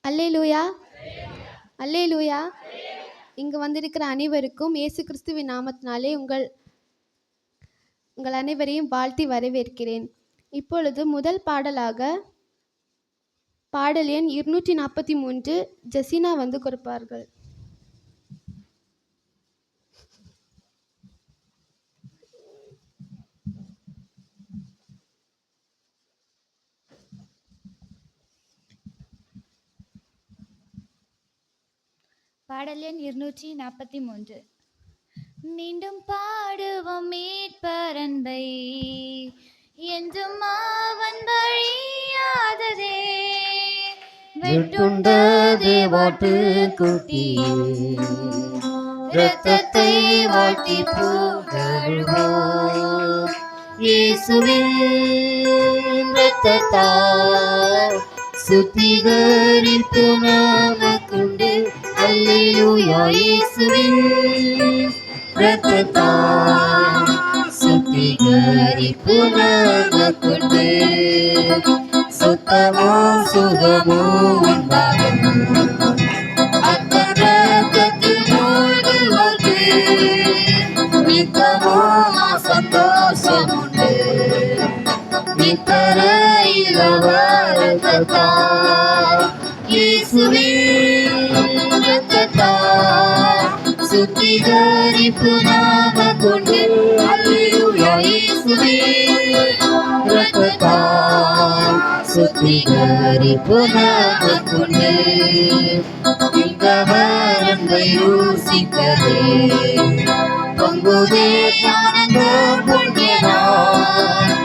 அல்லேலூயா, அல்லேலூயா. இங்கு வந்திருக்கிற அனைவருக்கும் இயேசு கிறிஸ்துவின் நாமத்தினாலே உங்கள் அனைவரையும் வாழ்த்தி வரவேற்கிறேன். இப்பொழுது முதல் பாடலாக பாடல் எண் 243 ஜெசினா வந்து கொடுப்பார்கள். பாடல் எண் 243. மீண்டும் பாடுவோம் மீட்பரன்பை, என்றும் அவன் வழியாததே. வெட்டுண்ட தேவாட்டு குட்டியே, இரத்தத்தை வாழ்த்தி புகழ்வோம். இயேசுவின் இரத்தத்தால் சுத்திகரிப்பு நமக்குண்டு. அல்லேலூயா. இயேசுவின் இரத்தத்தால் சுத்திகரிப்பு நமக்குண்டு. சுத்தமோ சுகமோ உண்டாகும் அத்தன் இரத்தத்தில் மூழ்குவோர்க்கு. நித்தமோ சந்தோஷம் உண்டு நித்தர இளவரத்தால். இயேசுவின் இரத்தத்தால் சுத்திகரிப்பு நமக்குண்டு. அல்லேலூயா. இயேசுவின் இரத்தத்தால் சுத்திகரிப்பு நமக்குண்டு. இந்த வரம்பை ருசிக்கதே பொங்குதே ஆனந்த புண்ணியனாய்.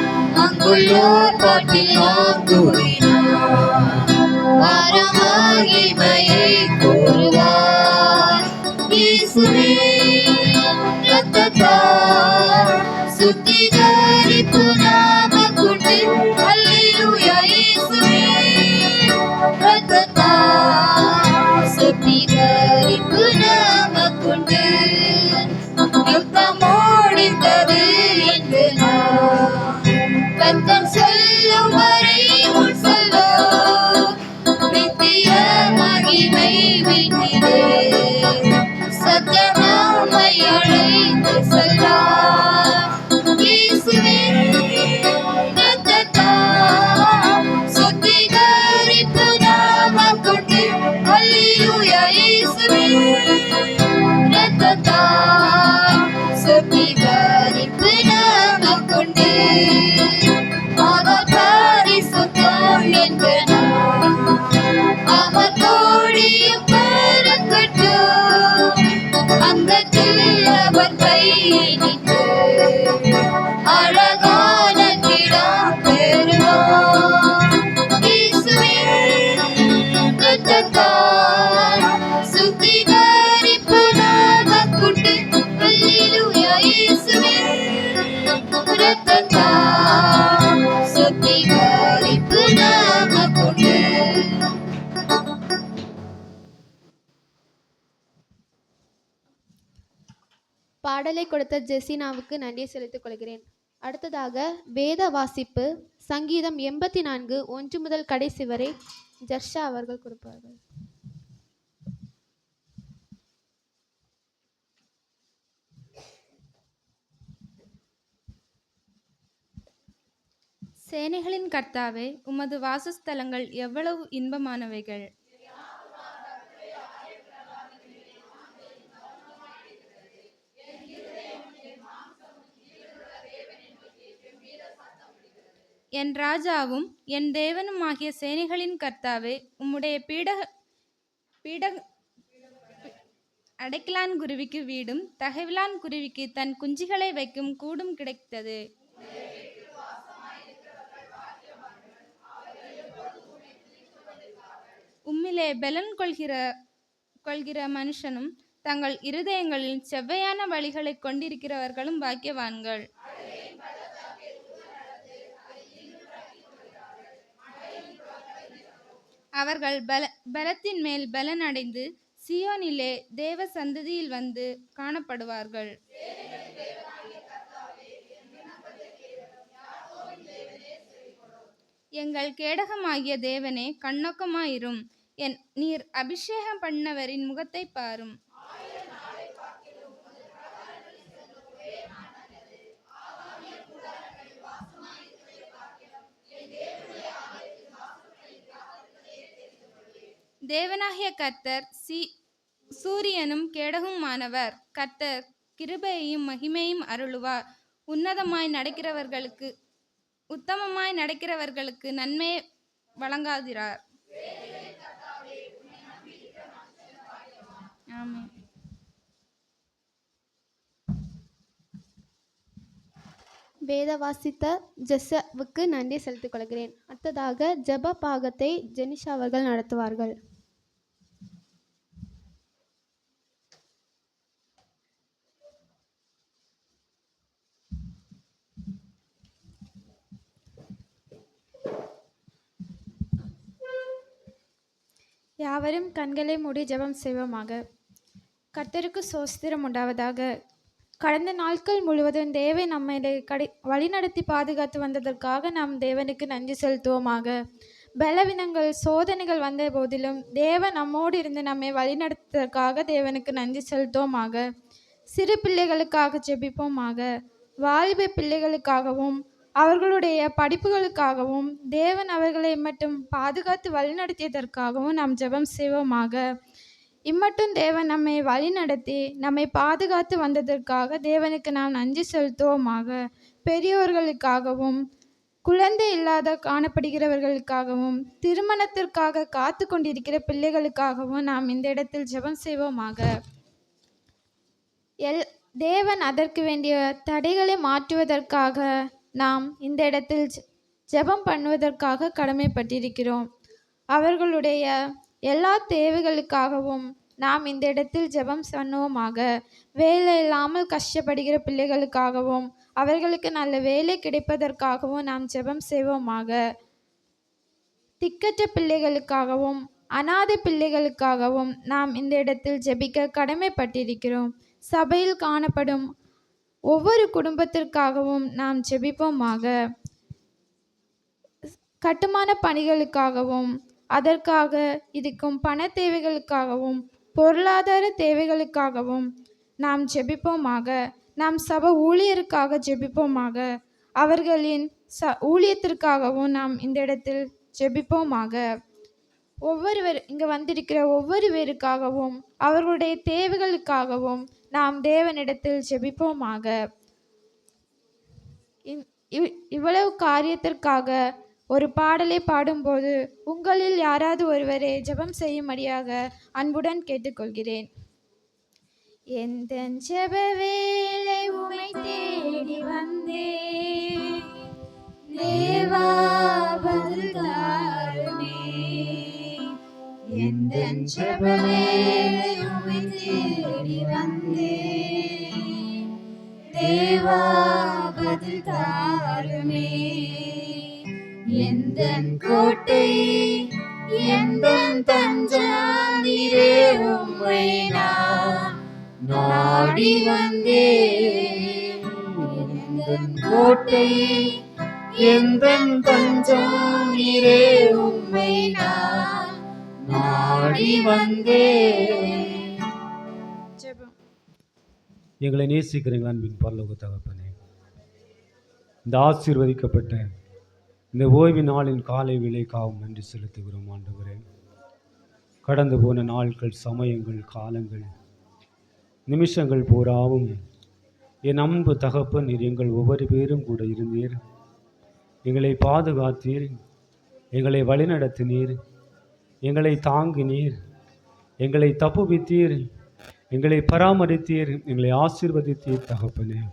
அங்குள்ளோர் பாட்டில் ஆங்குறினார் மகிமையை கூறுவார். இயேசுவின் இரத்தத்தால் சுத்திகரிப்பு நமக்குண்டு. அல்லேலூயா. இயேசுவின் இரத்தத்தால் சுத்திகரிப்பு நமக்குண்டு. யுத்தம் முடிந்தது என்று நான் கர்த்தர் சொல்லும் வரை முன் செல்வோம். நித்திய மகிமை வீட்டிலே சத்தியமாமை அழைத்து செல்வார். இயேசுவின் இரத்தத்தால் சுத்திகரிப்பு நமக்குண்டு. அல்லேலூயா. இயேசுவின் இரத்தத்தால் சுத்திகரிப்பு நமக்குண்டு. அவர் பரிசுத்தம் என்பதால் அவர் கோடியும் பெருக்கட்டும். அந்தத்தில் அவர் கையினிட்டு அழகான கிடம் பெறுவார். இயேசுவின் இரத்தத்தால் சுத்திகரிப்பு நமக்குண்டு. அல்லேலூயா. இயேசுவின் இரத்தத்தால் சுத்திகரிப்பு நமக்குண்டு. பாடலை கொடுத்த ஜெசினாவுக்கு நன்றி செலுத்திக் கொள்கிறேன். அடுத்ததாக வேத வாசிப்பு சங்கீதம் 84 1 முதல் கடைசி வரை ஜர்ஷா அவர்கள் கொடுப்பார்கள். சேனைகளின் கர்த்தாவே, உமது வாசஸ்தலங்கள் எவ்வளவு இன்பமானவைகள்! என் ராஜாவும் என் தேவனுமாகிய சேனைகளின் கர்த்தாவே, உம்முடைய அடைக்கலான் குருவிக்கு வீடும் தகைவிலான் குருவிக்கு தன் குஞ்சுகளை வைக்கும் கூடும் கிடைத்தது. உம்மிலே பலன் கொள்கிற மனுஷனும் தங்கள் இருதயங்களில் செவ்வையான வழிகளை கொண்டிருக்கிறவர்களும் பாக்கியவான்கள். அவர்கள் பலத்தின் மேல் பலன் அடைந்து சியோனிலே தேவ சந்ததியில் வந்து காணப்படுவார்கள். எங்கள் கேடகமாகிய தேவனே, கண்ணோக்கமாயிரும். நீர் அபிஷேகம் பண்ணவரின் முகத்தை பாரும். தேவனாகிய கர்த்தர் சூரியனும் கேடகுமானவர். கர்த்தர் கிருபையையும் மகிமையும் அருளுவார். உத்தமமாய் நடக்கிறவர்களுக்கு நன்மையை வழங்காதிரார். ஆமென். வேத வாசித்த ஜெஸ்ஸாவுக்கு நன்றி செலுத்திக் கொள்கிறேன். அடுத்ததாக ஜெப பாகத்தை ஜெனிஷா அவர்கள் நடத்துவார்கள். யாவரும் கண்களை மூடி ஜெபம் செய்வோமாக. கர்த்தருக்கு சோஸ்திரம் உண்டாவதாக. கடந்த நாட்கள் முழுவதும் தேவன் நம்மை வழிநடத்தி பாதுகாத்து வந்ததற்காக நாம் தேவனுக்கு நன்றி செலுத்துவோமாக. பலவீனங்கள் சோதனைகள் வந்த போதிலும் தேவன் நம்மோடு இருந்து நம்மை வழிநடத்துவதற்காக தேவனுக்கு நன்றி செலுத்துவோமாக. சிறு பிள்ளைகளுக்காக ஜெபிப்போமாக. வாலிப பிள்ளைகளுக்காகவும் அவர்களுடைய படிப்புகளுக்காகவும் தேவன் அவர்களை மட்டும் பாதுகாத்து வழிநடத்தியதற்காகவும் நாம் ஜெபம் செய்வோமாக. இம்மட்டும் தேவன் நம்மை வழிநடத்தி நம்மை பாதுகாத்து வந்ததற்காக தேவனுக்கு நாம் நன்றி செலுத்துவோமாக. பெரியோர்களுக்காகவும் குழந்தை இல்லாத காணப்படுகிறவர்களுக்காகவும் திருமணத்திற்காக காத்து கொண்டிருக்கிற பிள்ளைகளுக்காகவும் நாம் இந்த இடத்தில் ஜெபம் செய்வோமாக. தேவன் அதற்கு வேண்டிய தடைகளை மாற்றுவதற்காக நாம் இந்த இடத்தில் ஜெபம் பண்ணுவதற்காக கடமைப்பட்டிருக்கிறோம். அவர்களுடைய எல்லா தேவைகளுக்காகவும் நாம் இந்த இடத்தில் ஜெபம் பண்ணுவோமாக. வேலை இல்லாமல் கஷ்டப்படுகிற பிள்ளைகளுக்காகவும் அவர்களுக்கு நல்ல வேலை கிடைப்பதற்காகவும் நாம் ஜெபம் செய்வோமாக. திக்கற்ற பிள்ளைகளுக்காகவும் அநாதை பிள்ளைகளுக்காகவும் நாம் இந்த இடத்தில் ஜெபிக்க கடமைப்பட்டிருக்கிறோம். சபையில் காணப்படும் ஒவ்வொரு குடும்பத்திற்காகவும் நாம் ஜெபிப்போமாக. கட்டுமான பணிகளுக்காகவும் அதற்காக இருக்கும் பண தேவைகளுக்காகவும் பொருளாதார தேவைகளுக்காகவும் நாம் ஜெபிப்போமாக. நாம் சபை ஊழியருக்காக ஜெபிப்போமாக. அவர்களின் ஊழியத்திற்காகவும் நாம் இந்த இடத்தில் ஜெபிப்போமாக. இங்கே வந்திருக்கிற ஒவ்வொரு பேருக்காகவும் அவர்களுடைய தேவைகளுக்காகவும் நாம் தேவனிடத்தில் ஜெபிப்போமாக. இவ்வளவு காரியத்திற்காக ஒரு பாடலை பாடும்போது உங்களில் யாராவது ஒருவரை ஜெபம் செய்யும்படியாக அன்புடன் கேட்டுக்கொள்கிறேன். எந்தன் ஜெப வேளை உம்மை தேடி வந்தேன், தேவா பதில் தாருமே. எந்தன் ஜெப வேளை உம்மை தேடி வந்தேன், தேவா பதில் தாருமே. எந்தன் கோட்டை எந்தன் தஞ்சம் நீரே, உம்மை நான் நாடி வந்தேன். எந்தன் கோட்டை எந்தன் தஞ்சம் நீரே, உம்மை நான் நாடி வந்தேன். எங்களை நேசிக்கிறீங்களா அன்பின் பரலோக தகப்பனே, இந்த ஆசீர்வதிக்கப்பட்ட இந்த ஓய்வு நாளின் காலை விலைக்காகவும் நன்றி செலுத்துகிறோம் ஆண்டவரே. கடந்து போன நாட்கள், சமயங்கள், காலங்கள், நிமிஷங்கள் பூராவும் என் அன்பு தகப்பன் நீர் எங்கள் ஒவ்வொரு பேரும் கூட இருந்தீர். எங்களை பாதுகாத்தீர், எங்களை வழிநடத்தினீர், எங்களை தாங்கினீர், எங்களை தப்புவித்தீர், எங்களை பராமரித்தீர், எங்களை ஆசீர்வதித்தீர் தகப்பனே.